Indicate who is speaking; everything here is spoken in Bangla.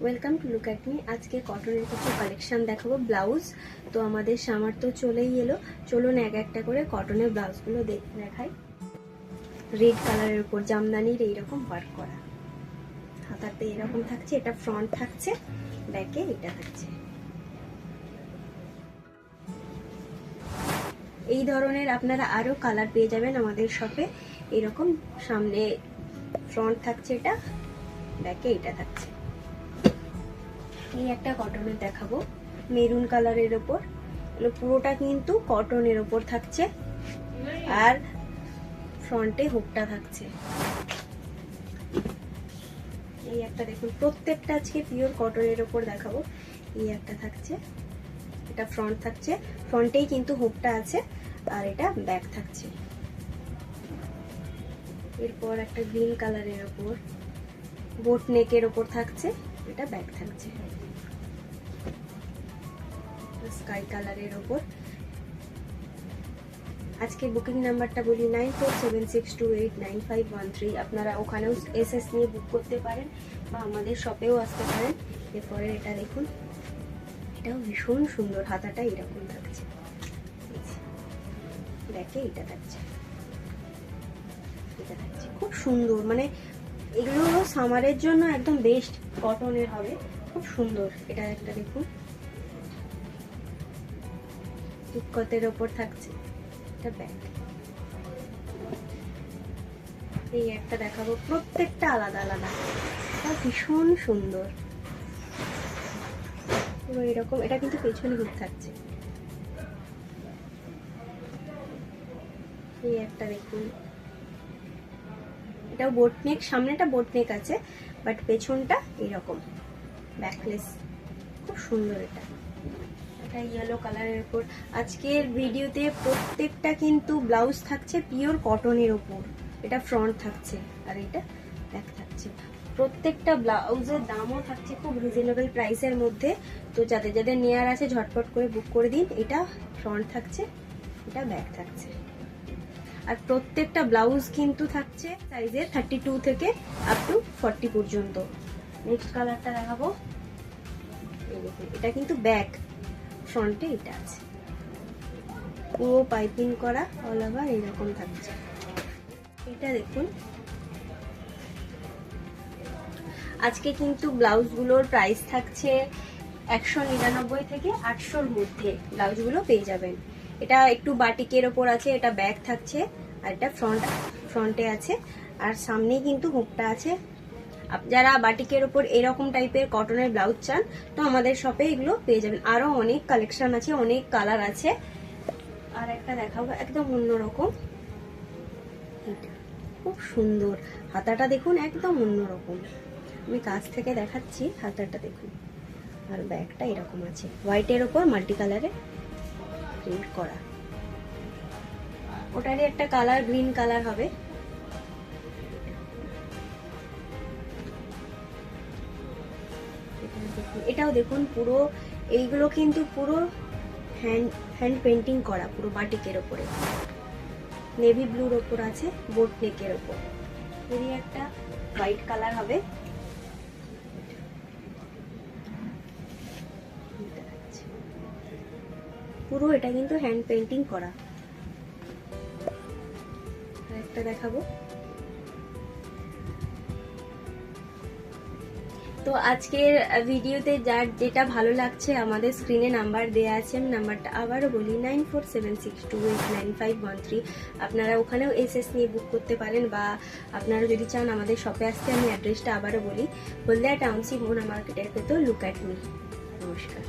Speaker 1: Welcome to look at me. আজকে কটনের কিছু কালেকশন দেখাবো, ব্লাউজ। তো আমাদের সামার তো চলেই এলো, চলুন এক একটা করে কটনের ব্লাউজগুলো দেখাই। রেড কালারের উপর জামদানির এইরকম ওয়ার্ক করা, হাতাতে এরকম থাকছে, এটা ফ্রন্ট থাকছে, ব্যাকে এটা থাকছে। এই ধরনের আপনারা আরো কালার পেয়ে যাবেন আমাদের শপে। এরকম সামনে ফ্রন্ট থাকছে, এটা ব্যাকে এটা থাকছে। এই একটা কটনের দেখাবো, মেরুন কালারের ওপর, পুরোটা কিন্তু কটনের ওপর থাকছে আর ফ্রন্টে হুকটা থাকছে। এই একটা দেখুন, প্রত্যেকটা আজকে পিওর কটনের ওপর দেখাবো। এই একটা থাকছে, এটা ফ্রন্ট থাকছে, ফ্রন্টেই কিন্তু হুকটা আছে আর এটা ব্যাক থাকছে। এরপর একটা গ্রিন কালারের ওপর বোট নেকের ওপর থাকছে, এটা ব্যাক থাকছে। স্কাই কালারের ওপর আজকে বুকিং নাম্বারটা বলি 9476289513। আপনারা ওখানেও এসএস নিয়ে বুক করতে পারেন বা আমাদের শপেও আসতে পারেন। এরপরে এটা দেখুন, এটাও ভীষণ সুন্দর, হাতাটা এরকম থাকছে, ব্যাকে এটা থাকছে, এটা থাকছে, খুব সুন্দর। মানে এগুলো সামারের জন্য একদম বেস্ট কটনের হবে, খুব সুন্দর। এটা একটা দেখুন, ইকতের ওপর থাকছে, এটা ব্যাক। এই একটা দেখাবো, প্রত্যেকটা আলাদা আলাদা, ভীষণ সুন্দর, পুরো এরকম। এটা কিন্তু পেছনে হুক থাকছে। এই একটা দেখুন, এটাও বোটনেক, সামনেটা বোটনেক আছে বাট পেছনটা এরকম ব্যাকলেস, খুব সুন্দর। এটা ইয়েলো কালারের উপর। আজকের ভিডিওতে প্রত্যেকটা কিন্তু ব্লাউজ থাকছে পিওর কটনের উপর। এটা ফ্রন্ট থাকছে আর এটা ব্যাক থাকছে। প্রত্যেকটা ব্লাউজের দামও থাকছে খুব রিজনেবল প্রাইসের মধ্যে। তো যাদের যাদের নেয়ার আছে ঝটপট করে বুক করে দিন। এটা ফ্রন্ট থাকছে, এটা ব্যাক থাকছে। আর প্রত্যেকটা ব্লাউজ কিন্তু থাকছে সাইজে 32 থেকে আপ টু 40 পর্যন্ত। নেক্সট কালারটা দেখাবো, এটা কিন্তু ব্যাক, ফ্রন্টে এটা আছে, পুরো পাইপিং করা অল ওভার এরকম থাকছে। এটা দেখুন, আজকে কিন্তু ব্লাউজগুলোর প্রাইস থাকছে 199 থেকে 800-র মধ্যে ব্লাউজগুলো পেয়ে যাবেন। এটা একটু বাটিকের ওপর আছে, এটা ব্যাক থাকছে আর এটা ফ্রন্টে আছে আর সামনেই কিন্তু হুকটা আছে। যারা বাটিকের ওপর এরকম টাইপের কটনের ব্লাউজ চান তো আমাদের শপে এগুলো পেয়ে যাবেন। আরো অনেক কালেকশন আছে, অনেক কালার আছে। আর একটা দেখাবো একদম অন্যরকম, এটা খুব সুন্দর, হাতাটা দেখুন একদম অন্যরকম। আমি কাছ থেকে দেখাচ্ছি, হাতাটা দেখুন আর ব্যাগটা এরকম আছে, হোয়াইটের ওপর মাল্টি কালারে প্রিন্ট করা। ওটারই একটা কালার গ্রিন কালার হবে। এটাও দেখুন, পুরো এইগুলো কিন্তু পুরো হ্যান্ড পেন্টিং করা, পুরো বাটিকের ওপরে, নেভি ব্লুর ওপর আছে, বোট নেকের ওপর। এরই একটা হোয়াইট কালার হবে। পুরো এটা কিন্তু হ্যান্ড পেন্টিং করা। একটা দেখাবো। তো আজকের ভিডিওতে যার যেটা ভালো লাগছে আমাদের স্ক্রিনে নাম্বার দেওয়া আছে, আমি নাম্বারটা আবারও বলি 9476289513। আপনারা ওখানেও এসএস নিয়ে বুক করতে পারেন বা আপনারা যদি চান আমাদের শপে আসতে, আমি অ্যাড্রেসটা আবারও বলি, হলদিয়া টাউনশিপ মোনা মার্কেটের ভেতর লুক অ্যাট মি। নমস্কার।